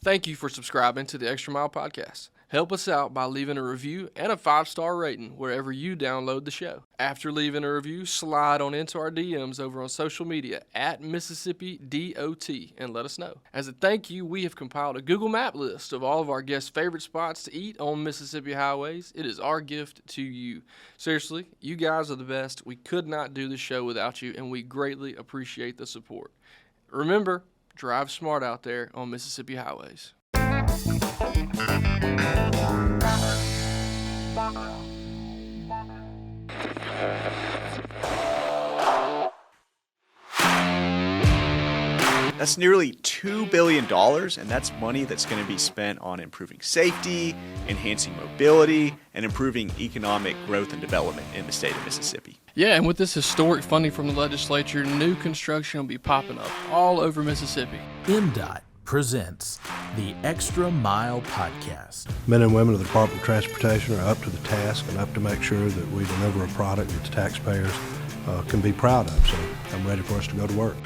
Thank you for subscribing to the Extra Mile Podcast. Help us out by leaving a review and a 5-star rating wherever you download the show. After leaving a review, slide on into our DMs over on social media at Mississippi DOT and let us know. As a thank you, we have compiled a Google Map list of all of our guests' favorite spots to eat on Mississippi highways. It is our gift to you. Seriously, you guys are the best. We could not do the show without you, and we greatly appreciate the support. Remember, drive smart out there on Mississippi highways. That's nearly $2 billion, and that's money that's going to be spent on improving safety, enhancing mobility, and improving economic growth and development in the state of Mississippi. Yeah, and with this historic funding from the legislature, new construction will be popping up all over Mississippi. MDOT presents the Extra Mile Podcast. Men and women of the Department of Transportation are up to the task and up to make sure that we deliver a product that the taxpayers can be proud of. So I'm ready for us to go to work.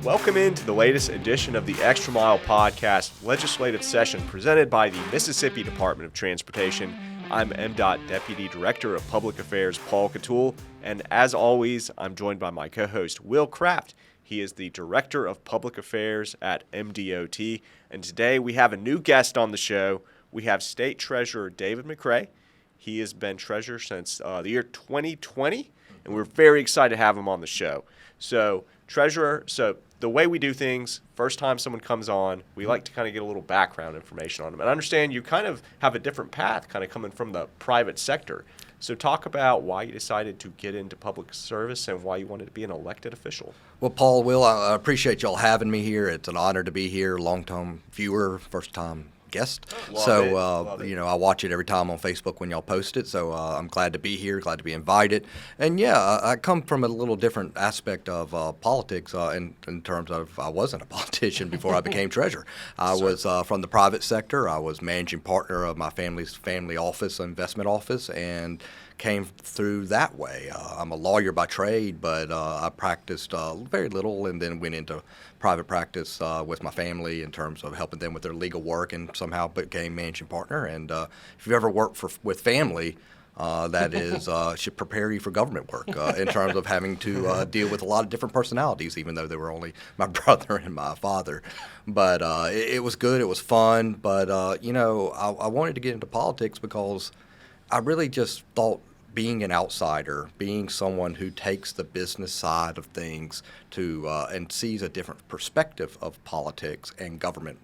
Welcome into the latest edition of the Extra Mile Podcast legislative session presented by the Mississippi Department of Transportation. I'm MDOT Deputy Director of Public Affairs Paul Catul, and as always, I'm joined by my co-host Will Kraft. He is the Director of Public Affairs at MDOT, and today we have a new guest on the show. We have State Treasurer David McRae. He has been Treasurer since the year 2020, and we're very excited to have him on the show. So, Treasurer, the way we do things, first time someone comes on, we like to kind of get a little background information on them. And I understand you kind of have a different path kind of coming from the private sector. So talk about why you decided to get into public service and why you wanted to be an elected official. Well, Paul, Will, I appreciate y'all having me here. It's an honor to be here, long-time viewer, first-time guest. Love it. I watch it every time on Facebook when y'all post it, so I'm glad to be here, glad to be invited. And yeah, I come from a little different aspect of politics in terms of I wasn't a politician before I became treasurer. I was from the private sector. I was managing partner of my family's family office, investment office, and came through that way. I'm a lawyer by trade, but I practiced very little and then went into private practice with my family in terms of helping them with their legal work and somehow became managing partner. And if you've ever worked with family, that is should prepare you for government work in terms of having to deal with a lot of different personalities, even though they were only my brother and my father. But it was good. It was fun. But, I wanted to get into politics because I really just thought being an outsider, being someone who takes the business side of things and sees a different perspective of politics and government,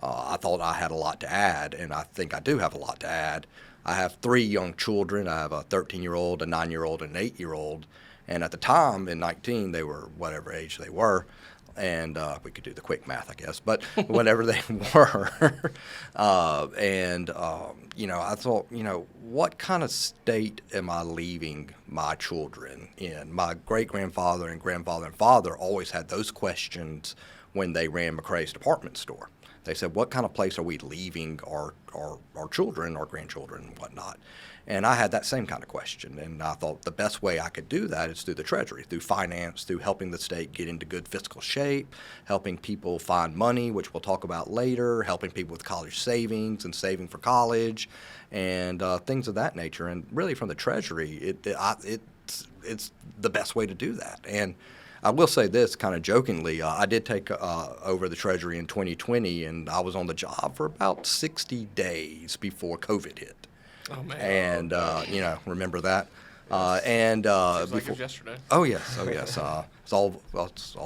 I thought I had a lot to add, and I think I do have a lot to add. I have 3 young children. I have a 13-year-old, a 9-year-old, and an 8-year-old. And at the time, in 19, they were whatever age they were. And we could do the quick math, I guess, but whatever they were. I thought, what kind of state am I leaving my children in? My great-grandfather and grandfather and father always had those questions when they ran McRae's department store. They said, what kind of place are we leaving our children, our grandchildren, and whatnot? And I had that same kind of question, and I thought the best way I could do that is through the Treasury, through finance, through helping the state get into good fiscal shape, helping people find money, which we'll talk about later, helping people with college savings and saving for college, and things of that nature. And really from the Treasury, it's the best way to do that. And I will say this kind of jokingly, I did take over the Treasury in 2020, and I was on the job for about 60 days before COVID hit. Oh, man. And, remember that? Seems like it was yesterday. Oh, yes. It's all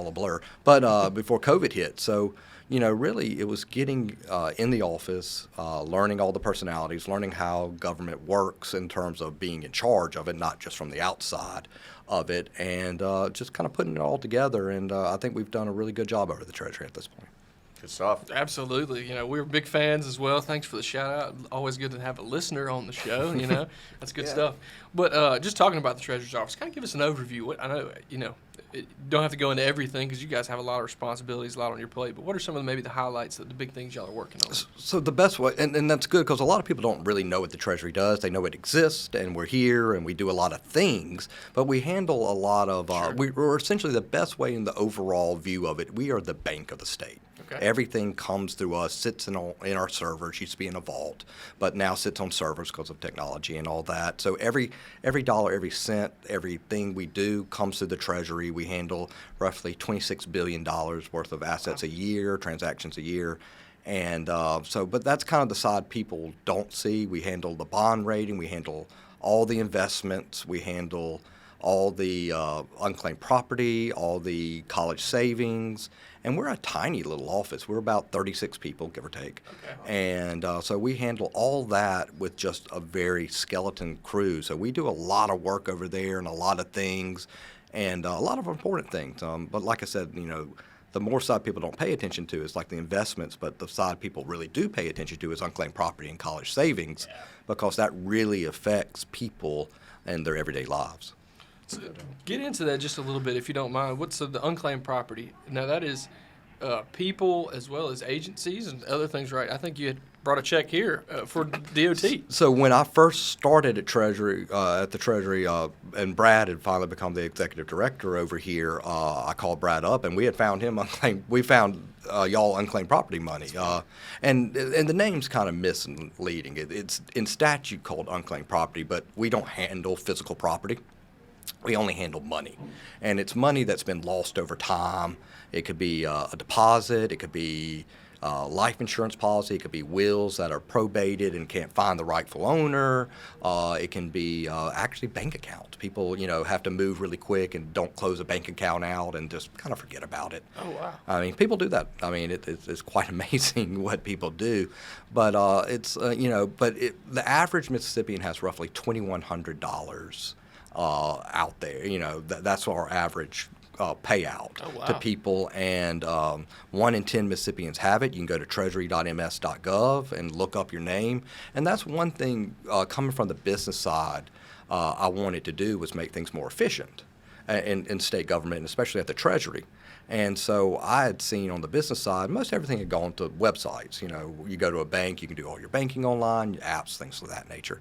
a blur. But before COVID hit. So, really it was getting in the office, learning all the personalities, learning how government works in terms of being in charge of it, not just from the outside of it, and just kind of putting it all together. And I think we've done a really good job over the Treasury at this point. Good stuff. Absolutely. We're big fans as well. Thanks for the shout out. Always good to have a listener on the show. That's good stuff. But just talking about the Treasurer's Office, kind of give us an overview. I know, don't have to go into everything because you guys have a lot of responsibilities, a lot on your plate. But what are some of maybe the highlights, the big things y'all are working on? So the best way, and that's good because a lot of people don't really know what the Treasury does. They know it exists, and we're here, and we do a lot of things, but we handle a lot of, we're essentially the best way in the overall view of it. We are the bank of the state. Okay. Everything comes through us, sits in our servers, used to be in a vault, but now sits on servers because of technology and all that. So every dollar, every cent, everything we do comes through the Treasury. We handle roughly $26 billion worth of assets a year, transactions a year. And but that's kind of the side people don't see. We handle the bond rating. We handle all the investments. We handle all the unclaimed property, all the college savings. And we're a tiny little office. We're about 36 people, give or take. Okay. And so we handle all that with just a very skeleton crew. So we do a lot of work over there and a lot of things and a lot of important things. But like I said, the more side people don't pay attention to is like the investments, but the side people really do pay attention to is unclaimed property and college savings because that really affects people and their everyday lives. So get into that just a little bit, if you don't mind. What's the unclaimed property? Now, that is people as well as agencies and other things, right? I think you had brought a check here for DOT. So when I first started at the Treasury, and Brad had finally become the executive director over here, I called Brad up, and we had found him unclaimed. We found y'all unclaimed property money, and the name's kind of misleading. It's in statute called unclaimed property, but we don't handle physical property. We only handle money, and it's money that's been lost over time. It could be a deposit, it could be life insurance policy, it could be wills that are probated and can't find the rightful owner. It can be actually bank accounts. People, have to move really quick and don't close a bank account out and just kind of forget about it. Oh, wow. I mean, people do that. I mean, it's quite amazing what people do. But the average Mississippian has roughly $2,100 out there. That's our average payout to people, and 1 in 10 Mississippians have it. You can go to treasury.ms.gov and look up your name, and that's one thing coming from the business side I wanted to do was make things more efficient in state government, and especially at the Treasury. And so I had seen on the business side, most everything had gone to websites. You go to a bank, you can do all your banking online, apps, things of that nature.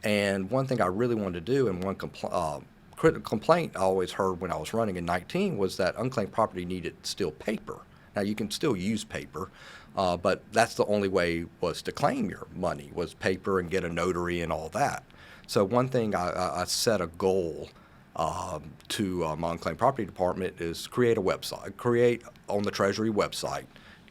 And one thing I really wanted to do, and one critical complaint I always heard when I was running in 19 was that unclaimed property needed still paper. Now, you can still use paper, but that's the only way was to claim your money, was paper and get a notary and all that. So one thing I set a goal to my unclaimed property department is create a website, create on the Treasury website,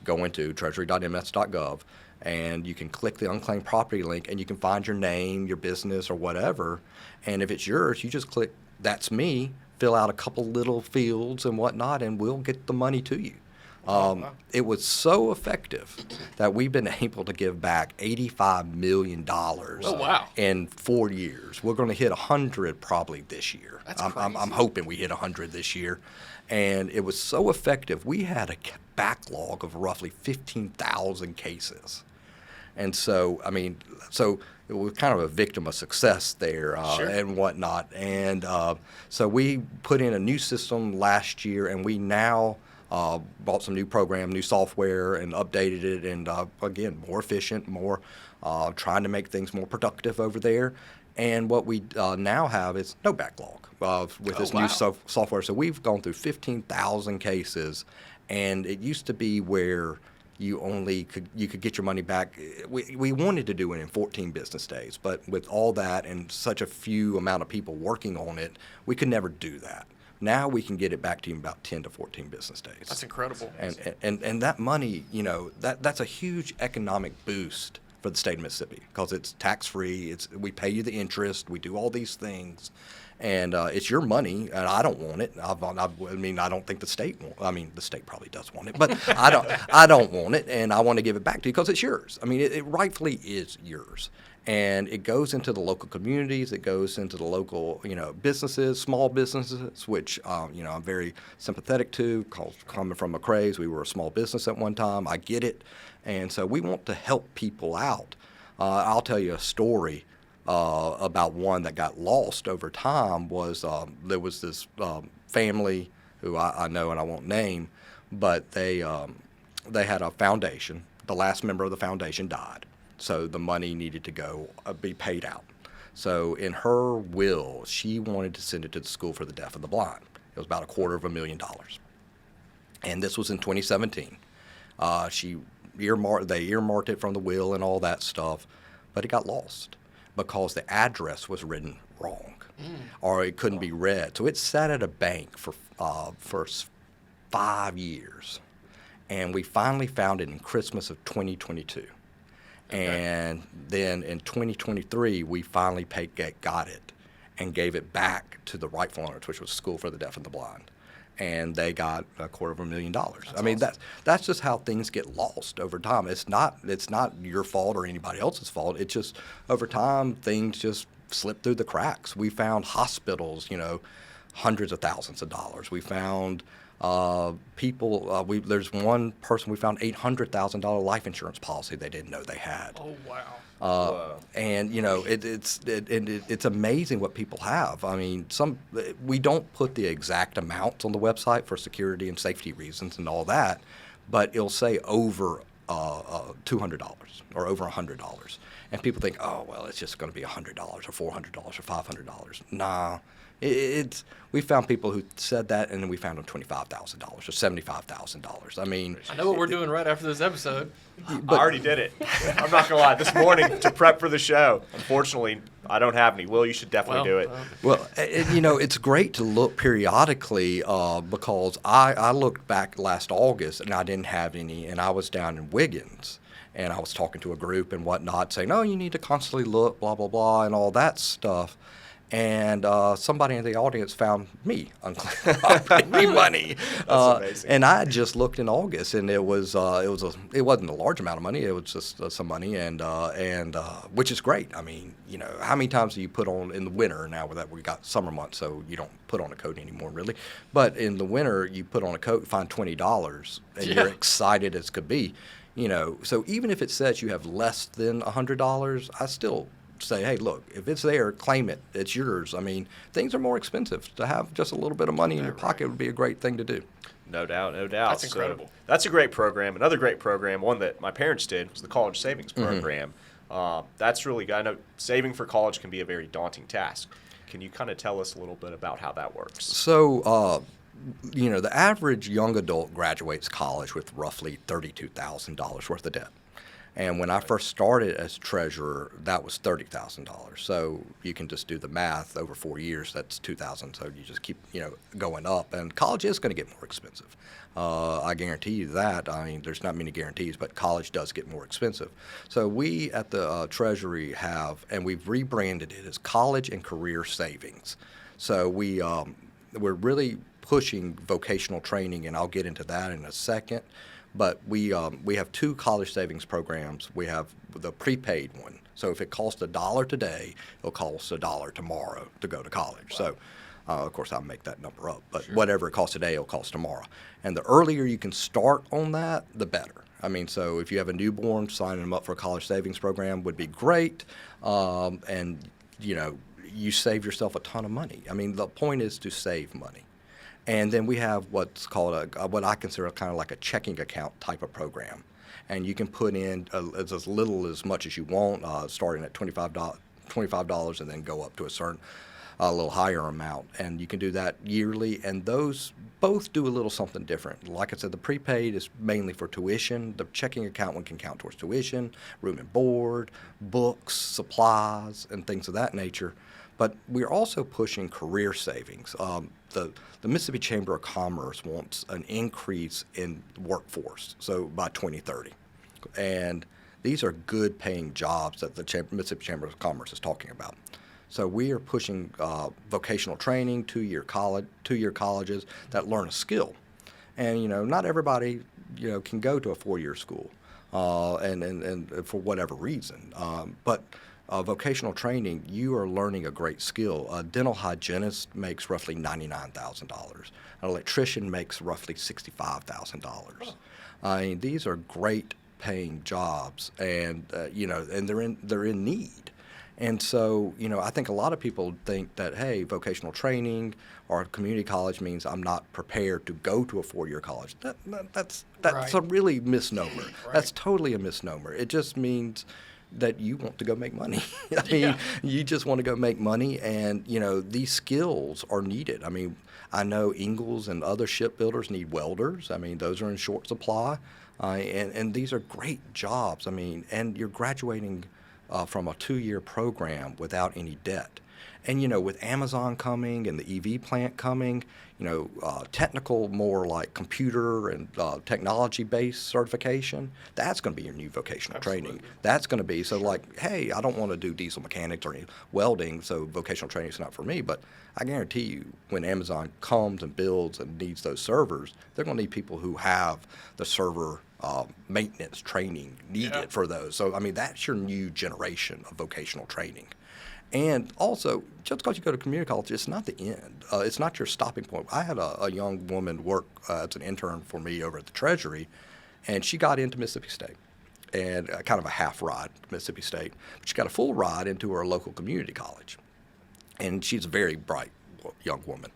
go into treasury.ms.gov, and you can click the unclaimed property link and you can find your name, your business, or whatever. And if it's yours, you just click, that's me, fill out a couple little fields and whatnot, and we'll get the money to you. It was so effective that we've been able to give back $85 million in 4 years. We're going to hit 100 probably this year. That's crazy. I'm hoping we hit 100 this year. And it was so effective, we had a backlog of roughly 15,000 cases. And so, it was kind of a victim of success there and whatnot. And so we put in a new system last year, and we now bought some new program, new software, and updated it, and again, more efficient, more trying to make things more productive over there. And what we now have is no backlog with this new software. So we've gone through 15,000 cases, and it used to be where you could get your money back. We wanted to do it in 14 business days, but with all that and such a few amount of people working on it, we could never do that. Now we can get it back to you in about 10 to 14 business days. That's incredible. And that money, that's a huge economic boost for the state of Mississippi because it's tax-free. We pay you the interest. We do all these things. And it's your money, and I don't want it. I don't think the state the state probably does want it, but I don't want it, and I want to give it back to you because it's yours. It rightfully is yours. And it goes into the local communities. It goes into the local, businesses, small businesses, which, I'm very sympathetic to. Coming from McRae's, we were a small business at one time. I get it. And so we want to help people out. I'll tell you a story about one that got lost over time. There was this family who I know and I won't name, but they had a foundation. The last member of the foundation died, so the money needed to go be paid out. So in her will, she wanted to send it to the School for the Deaf and the Blind. It was about $250,000, and this was in 2017. They earmarked it from the will and all that stuff, but it got lost because the address was written wrong, or it couldn't be read. So it sat at a bank for 5 years, and we finally found it in Christmas of 2022. Okay. And then in 2023, we finally got it and gave it back to the rightful owners, which was School for the Deaf and the Blind. And they got $250,000. I mean, awesome. That's just how things get lost over time. It's not your fault or anybody else's fault. It's just over time things just slip through the cracks. We found hospitals, hundreds of thousands of dollars. We found people. There's one person we found $800,000 life insurance policy they didn't know they had. Oh wow. And it's amazing what people have. I mean, we don't put the exact amounts on the website for security and safety reasons and all that, but it'll say over $200 or over $100, and people think, oh well, it's just going to be $100 or $400 or $500. Nah. We found people who said that, and then we found them $25,000 or $75,000. I mean, I know what we're doing right after this episode. I already did it. I'm not gonna lie. This morning to prep for the show, unfortunately, I don't have any. Will, you should definitely do it. Well, it's great to look periodically because I looked back last August and I didn't have any, and I was down in Wiggins. And I was talking to a group and whatnot, saying, "Oh, you need to constantly look, blah blah blah," and all that stuff. And somebody in the audience found me unclaimed property money. That's amazing. And I just looked in August, and it wasn't a large amount of money. It was just some money, and which is great. I mean, how many times do you put on in the winter? Now that we got summer months, so you don't put on a coat anymore, really. But in the winter, you put on a coat, find $20, and you're excited as could be. So even if it says you have less than $100, I still say, hey, look, if it's there, claim it. It's yours. I mean, things are more expensive. To have just a little bit of money in your pocket would be a great thing to do. No doubt, no doubt. That's incredible. So, that's a great program. Another great program, one that my parents did, was the college savings program. That's really good. I know saving for college can be a very daunting task. Can you kind of tell us a little bit about how that works? So, the average young adult graduates college with roughly $32,000 worth of debt. And when I first started as treasurer, that was $30,000. So you can just do the math over 4 years. That's $2,000. So you just keep, going up. And college is going to get more expensive. I guarantee you that. I mean, there's not many guarantees, but college does get more expensive. So we at the Treasury have, and we've rebranded it as College and Career Savings. So we're really pushing vocational training, and I'll get into that in a second. But we have two college savings programs. We have the prepaid one. So if it costs $1 today, it'll cost $1 tomorrow to go to college. Wow. So, of course, I'll make that number up. But whatever it costs today, it'll cost tomorrow. And the earlier you can start on that, the better. I mean, so if you have a newborn, signing them up for a college savings program would be great. And, you save yourself a ton of money. I mean, the point is to save money. And then we have what's called what I consider kind of like a checking account type of program. And you can put in as little as much as you want, starting at $25 and then go up to a little higher amount. And you can do that yearly. And those both do a little something different. Like I said, the prepaid is mainly for tuition. The checking account one can count towards tuition, room and board, books, supplies, and things of that nature. But we're also pushing career savings. The Mississippi Chamber of Commerce wants an increase in workforce, so by 2030. And these are good paying jobs that the Mississippi Chamber of Commerce is talking about. So we are pushing vocational training, two-year colleges that learn a skill. And, not everybody, can go to a 4-year school and for whatever reason. But vocational training, you are learning a great skill. A dental hygienist makes roughly $99,000. An electrician makes roughly $65,000. I mean, these are great paying jobs, and and they're in need. And so, I think a lot of people think that, hey, vocational training or community college means I'm not prepared to go to a 4-year college. That's Right. a really misnomer. Right. That's totally a misnomer. It just means that you want to go make money. I mean, Yeah. you just want to go make money, and, these skills are needed. I mean, I know Ingalls and other shipbuilders need welders. I mean, those are in short supply, and these are great jobs. I mean, and you're graduating from a 2-year program without any debt. And, with Amazon coming and the EV plant coming, technical, more like computer and technology-based certification, that's going to be your new vocational training. That's going to be, so like, hey, I don't want to do diesel mechanics or any welding, so vocational training is not for me. But I guarantee you, when Amazon comes and builds and needs those servers, they're going to need people who have the server maintenance training needed for those. So, I mean, that's your new generation of vocational training. And also, just because you go to community college, it's not the end. It's not your stopping point. I had a young woman work as an intern for me over at the Treasury, and she got into Mississippi State, and kind of a half ride to Mississippi State. But she got a full ride into her local community college. And she's a very bright young woman.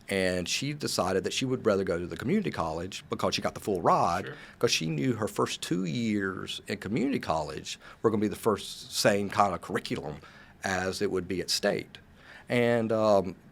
And she decided that she would rather go to the community college because she got the full ride, because she knew her first 2 years in community college were going to be the first same kind of curriculum as it would be at state. And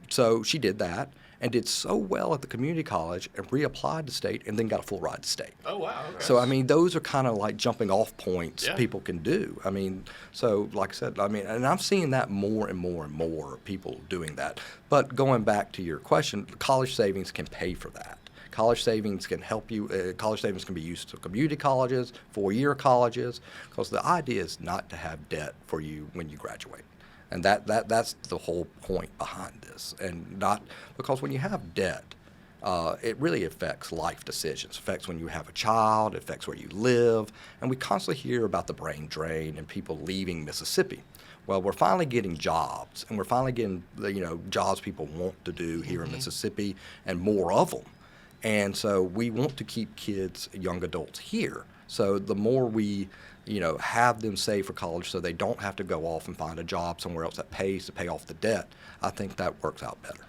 so she did that and did so well at the community college and reapplied to state and then got a full ride to state. Oh, wow. Okay. So, I mean, those are kind of like jumping off points Yeah. people can do. I mean, so like I said, and I'm seeing that more and more and more people doing that. But going back to your question, college savings can pay for that. College savings can help you. College savings can be used to community colleges, 4-year colleges, because the idea is not to have debt for you when you graduate. And that's the whole point behind this. And not because when you have debt, it really affects life decisions. It affects when you have a child, it affects where you live. And we constantly hear about the brain drain and people leaving Mississippi. Well, we're finally getting jobs, and we're finally getting jobs people want to do here in Mississippi, and more of them. And so we want to keep kids, young adults here. So the more we have them save for college so they don't have to go off and find a job somewhere else that pays to pay off the debt, I think that works out better.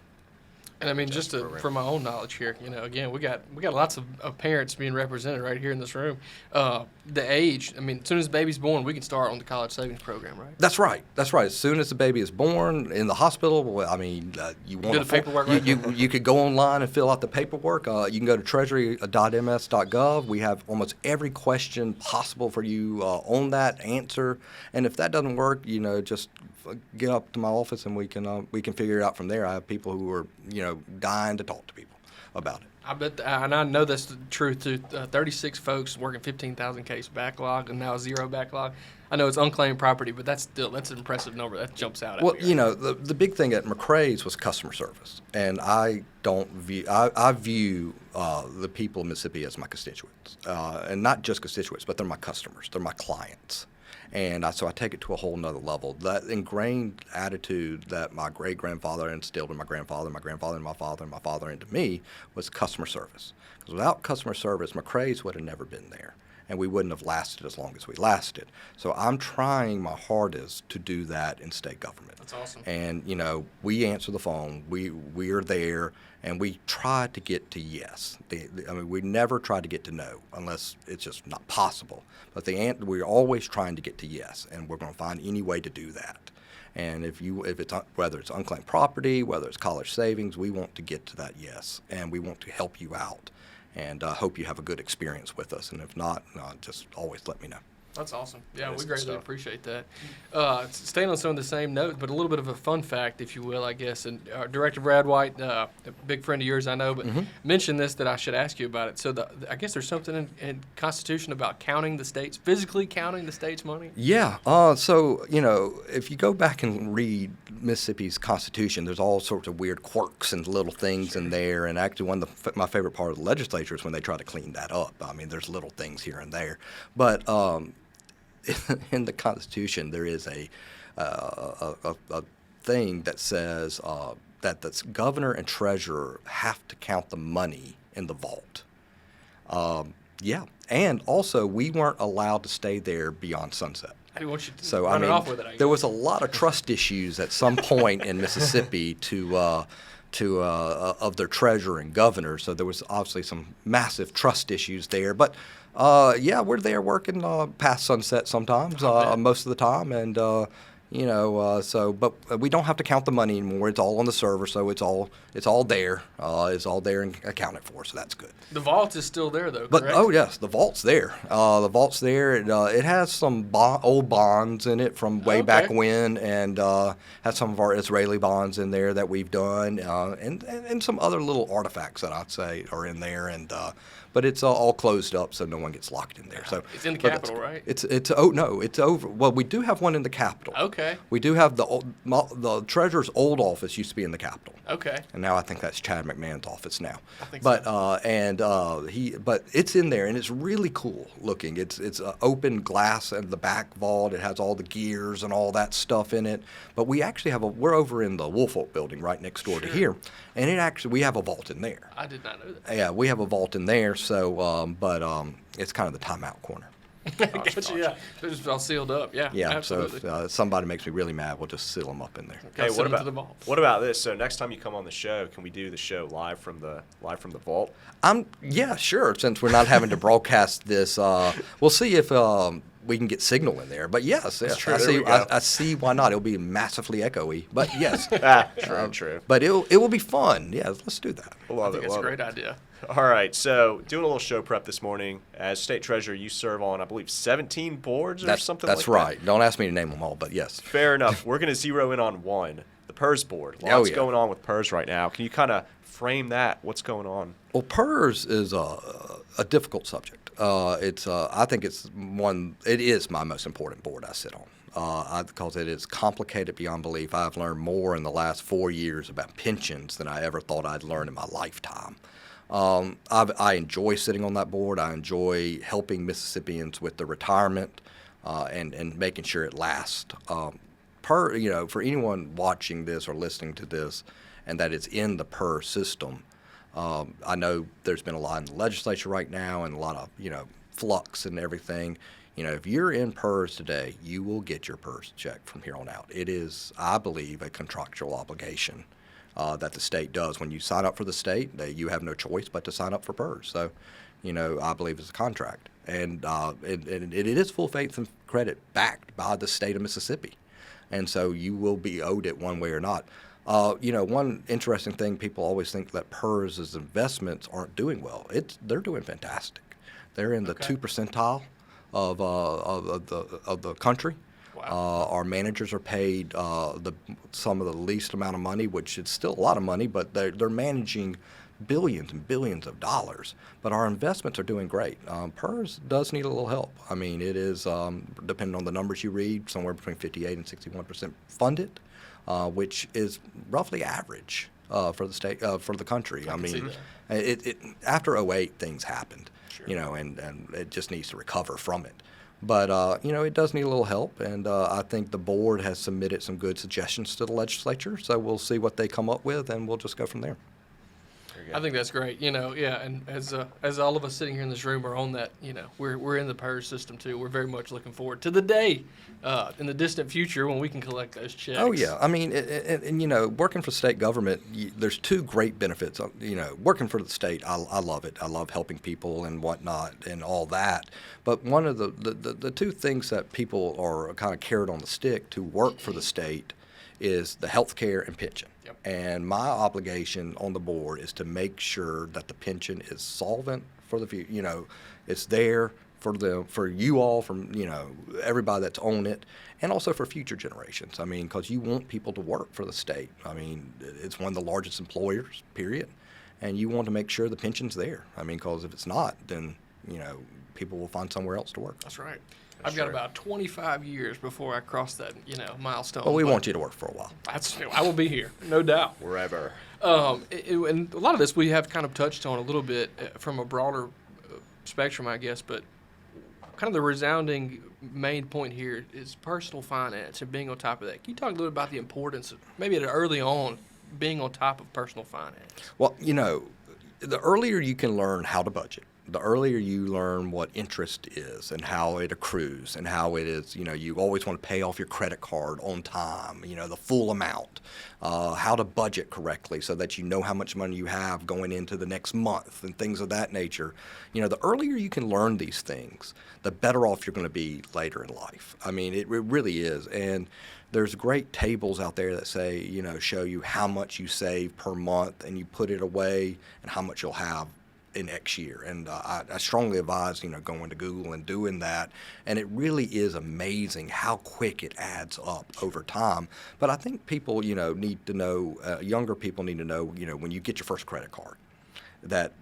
And I mean, just for my own knowledge here, again, we got lots of parents being represented right here in this room. The age, I mean, as soon as the baby's born, we can start on the college savings program, right? That's right. That's right. As soon as the baby is born in the hospital, well, I mean, you want Do the paperwork, right? you could go online and fill out the paperwork. You can go to treasury.ms.gov. We have almost every question possible for you on that answer. And if that doesn't work, just get up to my office and we can figure it out from there. I have people who are dying to talk to people about it. I bet, and I know that's the truth too. 36 folks working 15,000 case backlog and now 0 backlog. I know it's unclaimed property, but that's an impressive number. That jumps out at me. Well, the big thing at McRae's was customer service, and I view the people of Mississippi as my constituents, and not just constituents, but they're my customers, they're my clients. And so I take it to a whole nother level. That ingrained attitude that my great-grandfather instilled in my grandfather, my grandfather, and my father into me was customer service. Because without customer service, McRae's would have never been there, and we wouldn't have lasted as long as we lasted. So I'm trying my hardest to do that in state government. That's awesome. And, we answer the phone. We are there, and we try to get to yes. We never try to get to no unless it's just not possible. But we're always trying to get to yes, and we're going to find any way to do that. And whether it's unclaimed property, whether it's college savings, we want to get to that yes, and we want to help you out. And I hope you have a good experience with us. And if not, just always let me know. That's awesome. Yeah, That's we good greatly stuff. appreciate that. Staying on some of the same notes, but a little bit of a fun fact, if you will, I guess. And Director Brad White, a big friend of yours, I know, but mentioned this that I should ask you about it. So I guess there's something in Constitution about counting the states, physically counting the state's money? Yeah. So, if you go back and read Mississippi's Constitution, there's all sorts of weird quirks and little things in there. And actually, my favorite part of the legislature is when they try to clean that up. I mean, there's little things here and there. But in the Constitution, there is a thing that says that the governor and treasurer have to count the money in the vault. Yeah, and also we weren't allowed to stay there beyond sunset I want you to So run I mean, it off with it. there was a lot of trust issues at some point in Mississippi of their treasurer and governor. So there was obviously some massive trust issues there. But yeah, we're there working past sunset sometimes, most of the time, and but we don't have to count the money anymore. It's all on the server, so it's all there. It's all there and accounted for, so that's good. The vault is still there, though, But correct? oh yes, the vault's there. The vault's there. It has some old bonds in it from way back when, and has some of our Israeli bonds in there that we've done, and some other little artifacts that I'd say are in there. And but it's all closed up, so no one gets locked in there. So it's in the Capitol, right? It's over. Well, we do have one in the Capitol. Okay. We do have the treasurer's old office used to be in the Capitol. Okay. And now I think that's Chad McMahon's office now. I think but so. But it's in there, and it's really cool looking. It's open glass at the back vault. It has all the gears and all that stuff in it. But we actually we're over in the Woolfolk building right next door to here, and we have a vault in there. I did not know that. Yeah, we have a vault in there. So, it's kind of the timeout corner. Gotcha, yeah. They're just all sealed up. Yeah. Yeah, Absolutely. so if somebody makes me really mad, we'll just seal them up in there. Gotta Hey, send them to the vault. what about this? So next time you come on the show, can we do the show live from the vault? Yeah, sure. Since we're not having to broadcast this, we'll see if we can get signal in there. But yes, true. I There see. we go. I see why not. It'll be massively echoey, but yes. True. But it will be fun. Yeah, let's do that. I Love think it. it's a Love great it. idea. All right, so doing a little show prep this morning. As state treasurer, you serve on, I believe, 17 boards or something like that. That's right. Don't ask me to name them all, but yes. Fair enough. We're going to zero in on one, the PERS board. Oh, Lots yeah. going on with PERS right now. Can you kind of frame that? What's going on? Well, PERS is a difficult subject. I think it is my most important board I sit on. Because it is complicated beyond belief. I've learned more in the last 4 years about pensions than I ever thought I'd learn in my lifetime. I enjoy sitting on that board. I enjoy helping Mississippians with their retirement and making sure it lasts. For anyone watching this or listening to this and that is in the PERS system, I know there's been a lot in the legislature right now and a lot of, flux and everything. If you're in PERS today, you will get your PERS check from here on out. It is, I believe, a contractual obligation that the state does. When you sign up for the state, you have no choice but to sign up for PERS. So, I believe it's a contract. And it is full faith and credit backed by the state of Mississippi. And so you will be owed it one way or not. One interesting thing, people always think that PERS' investments aren't doing well. They're doing fantastic. They're in the 2 percentile of the country. Wow. Our managers are paid some of the least amount of money, which is still a lot of money, but they're managing billions and billions of dollars. But our investments are doing great. PERS does need a little help. I mean, it is, depending on the numbers you read, somewhere between 58 and 61% funded, which is roughly average for the state, for the country. I mean, after 08, things happened, and it just needs to recover from it. But, it does need a little help, and I think the board has submitted some good suggestions to the legislature, so we'll see what they come up with, and we'll just go from there. I think that's great. And as all of us sitting here in this room are on that, we're in the PERS system too. We're very much looking forward to the day in the distant future when we can collect those checks. Oh yeah, I mean, working for state government, there's two great benefits. Working for the state, I love it. I love helping people and whatnot and all that. But one of the two things that people are kind of carrot on the stick to work for the state is the health care and pension. Yep. And my obligation on the board is to make sure that the pension is solvent for the future. It's there for you all, from everybody that's on it, and also for future generations. I mean, because you want people to work for the state. I mean, it's one of the largest employers, period, and you want to make sure the pension's there. I mean, because if it's not, then people will find somewhere else to work. That's right. I've got about 25 years before I cross that, milestone. Well, we want you to work for a while. I will be here, no doubt. Wherever. And a lot of this we have kind of touched on a little bit from a broader spectrum, I guess, but kind of the resounding main point here is personal finance and being on top of that. Can you talk a little about the importance of maybe at early on being on top of personal finance? Well, the earlier you can learn how to budget, the earlier you learn what interest is and how it accrues and how it is, you always want to pay off your credit card on time, the full amount, how to budget correctly so that you know how much money you have going into the next month and things of that nature. The earlier you can learn these things, the better off you're going to be later in life. I mean, it really is. And there's great tables out there that say, show you how much you save per month and you put it away and how much you'll have in X year. And I strongly advise, going to Google and doing that. And it really is amazing how quick it adds up over time. But I think people, need to know, younger people need to know, when you get your first credit card, that,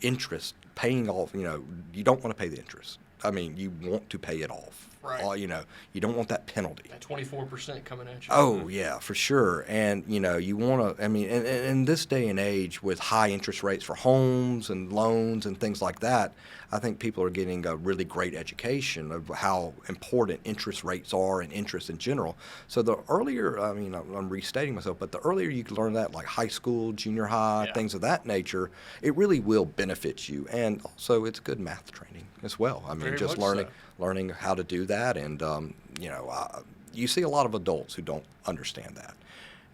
interest, paying off, you don't want to pay the interest. I mean, you want to pay it off. Right. You don't want that penalty. That 24% coming at you. Oh, yeah, for sure. And, you want to, in this day and age with high interest rates for homes and loans and things like that, I think people are getting a really great education of how important interest rates are and interest in general. So the earlier, I'm restating myself, but the earlier you can learn that, like high school, junior high, things of that nature, it really will benefit you. And also it's good math training as well. Very just much learning how to do that. And, you see a lot of adults who don't understand that.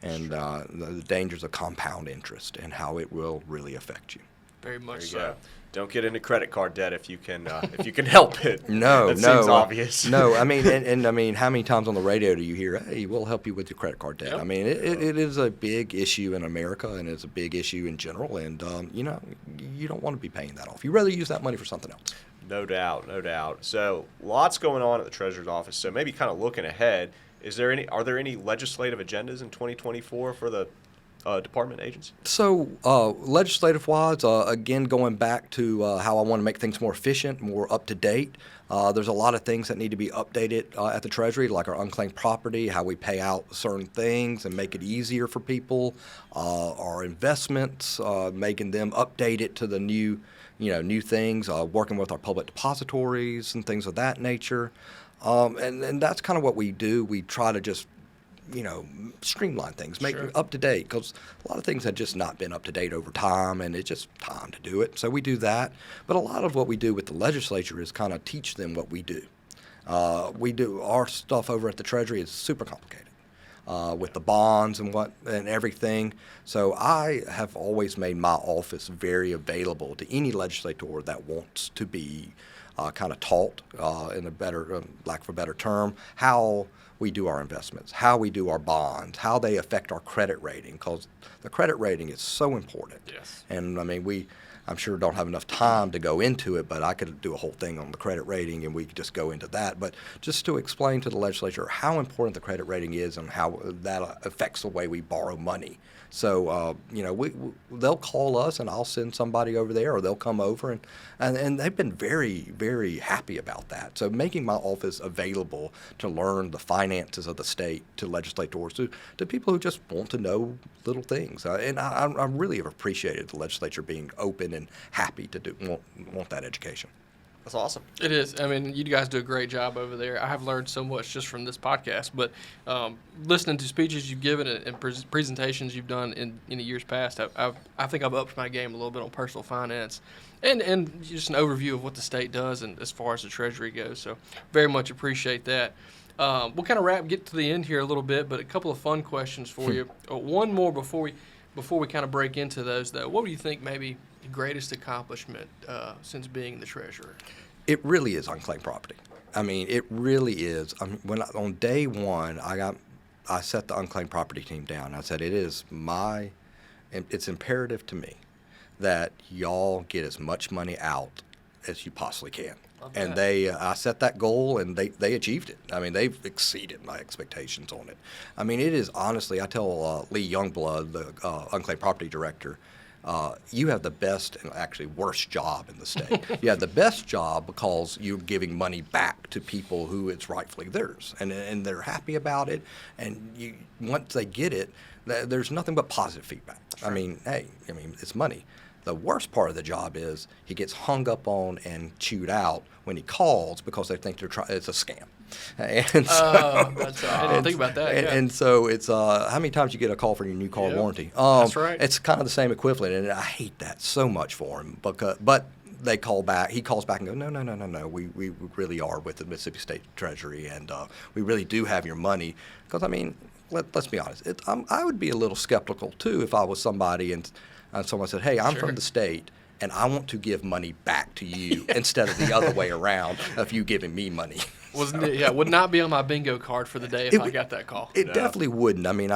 And the dangers of compound interest and how it will really affect you. Very much There you so. go. Don't get into credit card debt if you can help it. No, that seems obvious. No, how many times on the radio do you hear, "Hey, we'll help you with your credit card debt"? Yep. It is a big issue in America, and it's a big issue in general. And you don't want to be paying that off. You'd rather use that money for something else. No doubt, no doubt. So lots going on at the Treasurer's office. So maybe kind of looking ahead, are there any legislative agendas in 2024 for the department agency? So legislative-wise, again, going back to how I want to make things more efficient, more up-to-date, there's a lot of things that need to be updated at the Treasury, like our unclaimed property, how we pay out certain things and make it easier for people, our investments, making them updated to the new things, working with our public depositories and things of that nature. And that's kind of what we do. We try to just streamline things, make it up to date, because a lot of things had just not been up to date over time, and it's just time to do it. So we do that. But a lot of what we do with the legislature is kind of teach them what we do. Our stuff over at the Treasury is super complicated with the bonds and everything. So I have always made my office very available to any legislator that wants to be kind of taught, in a better, lack of a better term, how we do our investments, how we do our bonds, how they affect our credit rating, because the credit rating is so important. Yes. And I'm sure don't have enough time to go into it, but I could do a whole thing on the credit rating and we could just go into that. But just to explain to the legislature how important the credit rating is and how that affects the way we borrow money. So, they'll call us and I'll send somebody over there, or they'll come over, and they've been very, very happy about that. So making my office available to learn the finances of the state to legislators, to people who just want to know little things. And I really have appreciated the legislature being open and happy to want that education. That's awesome. It is. You guys do a great job over there. I have learned so much just from this podcast, but listening to speeches you've given and presentations you've done in years past, I think I've upped my game a little bit on personal finance and just an overview of what the state does and as far as the Treasury goes. So very much appreciate that. We'll kind of get to the end here a little bit, but a couple of fun questions for you. One more before we kind of break into those, though. What do you think maybe the greatest accomplishment since being the treasurer? It really is unclaimed property. It really is. On day one, I set the unclaimed property team down. I said, it's imperative to me that y'all get as much money out as you possibly can. And I set that goal, and they achieved it. They've exceeded my expectations on it. It is honestly, I tell Lee Youngblood, the unclaimed property director, you have the best and actually worst job in the state. You have the best job because you're giving money back to people who it's rightfully theirs, and they're happy about it. And once they get it, there's nothing but positive feedback. Sure. It's money. The worst part of the job is he gets hung up on and chewed out when he calls because they think it's a scam. And so, that's right. I didn't think about that. And so it's how many times you get a call for your new car warranty? That's right. It's kind of the same equivalent, and I hate that so much for him. But they call back. He calls back and goes, no. We really are with the Mississippi State Treasury, and we really do have your money. Because, I mean, let's be honest. I would be a little skeptical, too, if I was somebody and someone said, hey, I'm from the state, and I want to give money back to you instead of the other way around of you giving me money. Would not be on my bingo card for the day if I got that call. It definitely wouldn't. I mean,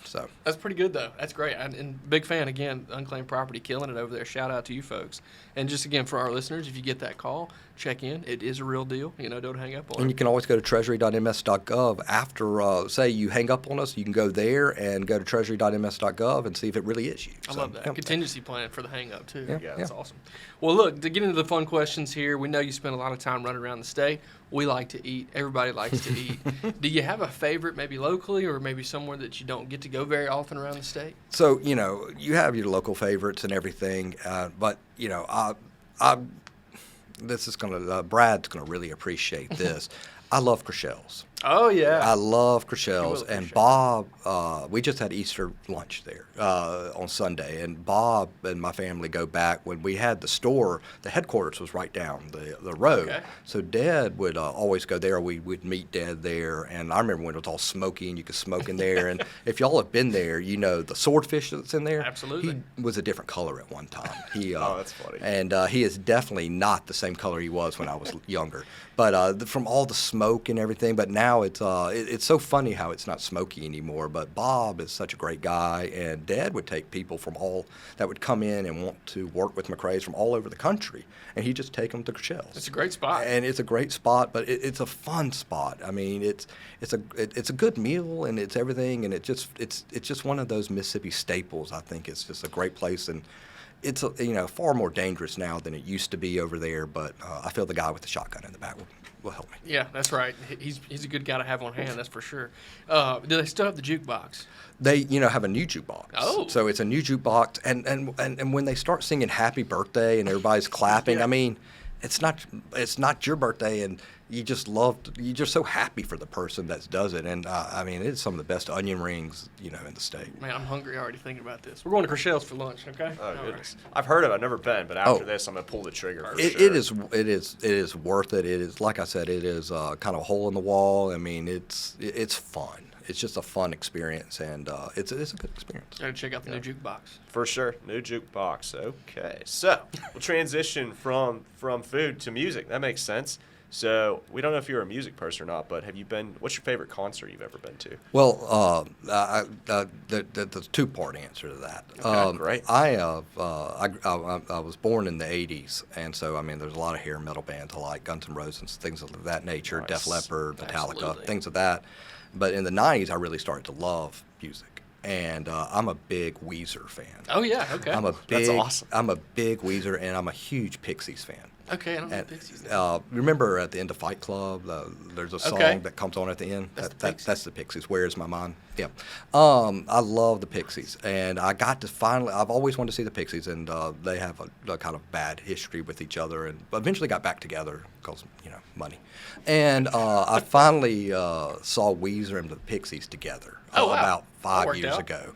so. That's pretty good, though. That's great. And big fan, again, Unclaimed Property, killing it over there. Shout out to you folks. And just, again, for our listeners, if you get that call, check in. It is a real deal. Don't hang up on it. And you can always go to treasury.ms.gov. After, say, you hang up on us, you can go there and go to treasury.ms.gov and see if it really is you. I love that. Yeah. Contingency plan for the hang up, too. Yeah, That's awesome. Well, look, to get into the fun questions here, we know you spend a lot of time running around the state. We like to eat. Everybody likes to eat. Do you have a favorite, maybe locally or maybe somewhere that you don't get to go very often around the state? So, you have your local favorites and everything, but, this is going to, Brad's going to really appreciate this. I love Chriselle's. Oh, yeah. I love Chriselle's. And Bob, we just had Easter lunch there on Sunday. And Bob and my family go back when we had the store. The headquarters was right down the road. Okay. So Dad would always go there. We would meet Dad there. And I remember when it was all smoky and you could smoke in there. And if y'all have been there, the swordfish that's in there. Absolutely. He was a different color at one time. Oh, that's funny. And he is definitely not the same color he was when I was younger. But from all the smoke and everything, but now it's so funny how it's not smoky anymore. But Bob is such a great guy, and Dad would take people that would come in and want to work with McRae's from all over the country, and he'd just take them to Chriselle's. It's a great spot. And it's a great spot, but it's a fun spot. I mean, it's a good meal, and it's everything, and it's just one of those Mississippi staples. I think it's just a great place, and it's far more dangerous now than it used to be over there. But I feel the guy with the shotgun in the back will help me. Yeah, that's right. He's a good guy to have on hand, that's for sure. Do they still have the jukebox? They have a new jukebox. Oh. So it's a new jukebox, and when they start singing Happy Birthday and everybody's clapping, Yeah. I mean, it's not your birthday, and you're just so happy for the person that does it. And I mean, it's some of the best onion rings in the state. Man, I'm hungry already thinking about this. We're going to Chriselle's for lunch, okay? Oh, All goodness. right. I've heard of it. I've never been, but after this, I'm going to pull the trigger for It sure. is worth it. It is, like I said, it is kind of a hole in the wall. I mean, it's fun. It's just a fun experience, and it's a good experience. Got to check out the new jukebox. For sure. New jukebox. Okay. So we'll transition from food to music. That makes sense. So we don't know if you're a music person or not, but what's your favorite concert you've ever been to? Well, there's a two-part answer to that. Okay, great. I was born in the 80s, and so, I mean, there's a lot of hair metal bands I like, Guns N' Roses, things of that nature, Nice. Def Leppard, Metallica, Absolutely. things of that. But in the 90s, I really started to love music. And I'm a big Weezer fan. Oh, yeah, okay. That's awesome. I'm a big Weezer, and I'm a huge Pixies fan. Okay, I don't know And, Pixies. remember at the end of Fight Club, there's a song Okay. that comes on at the end. That's the That's the Pixies. Where's My Mind? Yeah. I love the Pixies, and I got to I've always wanted to see the Pixies, and they have a kind of bad history with each other, and eventually got back together because money. And I finally saw Weezer and the Pixies together Oh, wow. about That 5 worked years out. ago,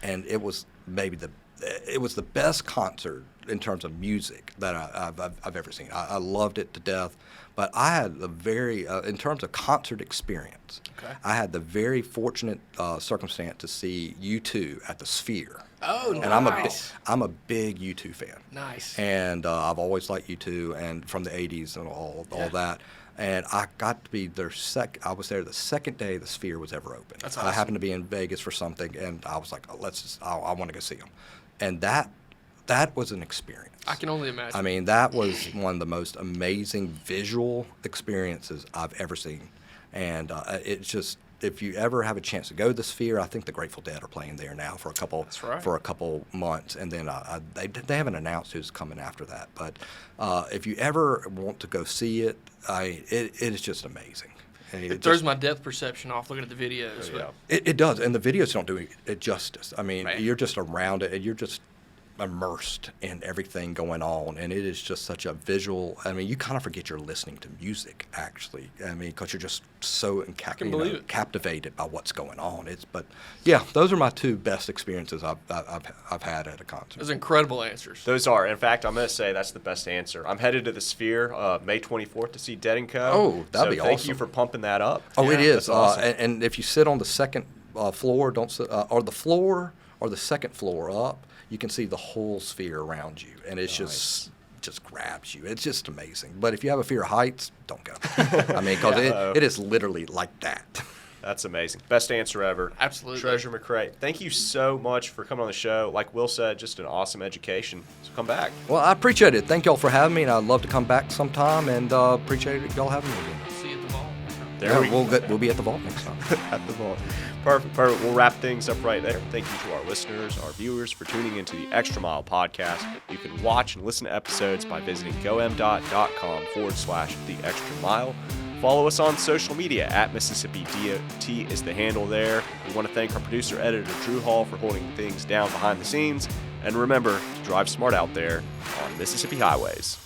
and it was maybe it was the best concert in terms of music that I've ever seen. I loved it to death, but I had a very, in terms of concert experience, Okay. I had the very fortunate circumstance to see U2 at the Sphere. Oh, And nice. I'm a big U2 fan. Nice. And I've always liked U2, and from the 80s and all that. And I got to be their I was there the second day the Sphere was ever open. That's I awesome. happened to be in Vegas for something, and I was like, I want to go see them. And that was an experience. I can only imagine. I mean, that was one of the most amazing visual experiences I've ever seen. And it's just, if you ever have a chance to go to the Sphere, I think the Grateful Dead are playing there now for a couple That's right. for a couple months, and then they haven't announced who's coming after that. But if you ever want to go see it, it is just amazing. And it throws my depth perception off looking at the videos. Yeah. But It does, and the videos don't do it justice. I mean, Man. you're just around it, and you're just immersed in everything going on, and it is just such a visual. I mean, you kind of forget you're listening to music, actually. I mean, because you're just so captivated by what's going on. But yeah, those are my two best experiences I've had at a concert. Those are incredible answers. Those are. In fact, I'm going to say that's the best answer. I'm headed to the Sphere May 24th to see Dead & Co. Oh, that'd be awesome. Thank you for pumping that up. Oh, it is. That's awesome. And if you sit on the second floor, don't sit, or the floor or the second floor up, you can see the whole Sphere around you, and it's just grabs you. It's just amazing. But if you have a fear of heights, don't go. I mean, because it is literally like that. That's amazing. Best answer ever. Absolutely. Treasurer McRae, thank you so much for coming on the show. Like Will said, just an awesome education. So come back. Well, I appreciate it. Thank y'all for having me, and I'd love to come back sometime, and appreciate y'all having me again. See you at the vault. We'll be at the vault next time. At the vault. Perfect. We'll wrap things up right there. Thank you to our listeners, our viewers, for tuning into the Extra Mile podcast. You can watch and listen to episodes by visiting gomdot.com/The Extra Mile. Follow us on social media at Mississippi DOT is the handle there. We want to thank our producer, editor, Drew Hall, for holding things down behind the scenes. And remember to drive smart out there on Mississippi highways.